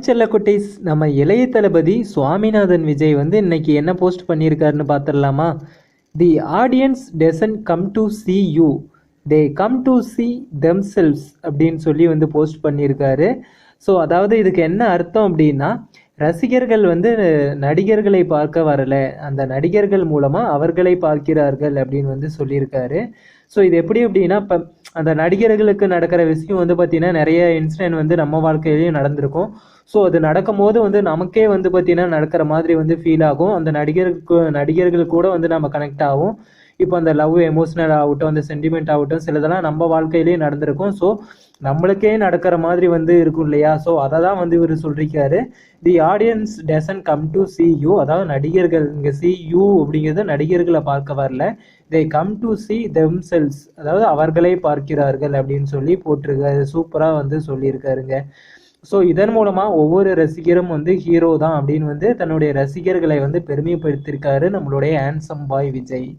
செல்ல குட்டீஸ், நம்ம இளைய தளபதி சுவாமிநாதன் விஜய் வந்து இன்னைக்கு என்ன போஸ்ட் பண்ணியிருக்காருன்னு பார்த்துடலாமா? The audience doesn't come to see you, they come to see themselves அப்படின்னு சொல்லி வந்து போஸ்ட் பண்ணியிருக்காரு. ஸோ அதாவது இதுக்கு என்ன அர்த்தம் அப்படின்னா, ரசிகர்கள் வந்து நடிகர்களை பார்க்க வரல, அந்த நடிகர்கள் மூலமாக அவர்களை பார்க்கிறார்கள் அப்படின்னு வந்து சொல்லியிருக்காரு. ஸோ இது எப்படி அப்படின்னா, இப்போ அந்த நடிகர்களுக்கு நடக்கிற விஷயம் வந்து பார்த்திங்கன்னா நிறைய இன்சிடென்ட் வந்து நம்ம வாழ்க்கையிலையும் நடந்திருக்கும். ஸோ அது நடக்கும் போது வந்து நமக்கே வந்து பார்த்திங்கன்னா நடக்கிற மாதிரி வந்து ஃபீல் ஆகும். அந்த நடிகர்கள் கூட வந்து நம்ம கனெக்ட் ஆகும். இப்போ அந்த லவ் எமோஷனல் ஆகட்டும், அந்த சென்டிமெண்ட் ஆகட்டும், சிலதெல்லாம் நம்ம வாழ்க்கையிலேயே நடந்திருக்கும். ஸோ நம்மளுக்கே நடக்கிற மாதிரி வந்து இருக்கும் இல்லையா? ஸோ அதை தான் வந்து இவர் சொல்லியிருக்காரு. The audience doesn't come to see you, அதாவது நடிகர்கள் இங்கே see யூ அப்படிங்கிறது நடிகர்களை பார்க்க வரல, they come to see themselves, அதாவது அவர்களே பார்க்கிறார்கள் அப்படின்னு சொல்லி போட்டிருக்காரு. சூப்பராக வந்து சொல்லியிருக்காருங்க. ஸோ இதன் மூலமாக ஒவ்வொரு ரசிகரும் வந்து ஹீரோ தான் அப்படின்னு வந்து தன்னுடைய ரசிகர்களை வந்து பெருமைப்படுத்தியிருக்காரு நம்மளுடைய ஹேண்ட்சம் பாய் விஜய்.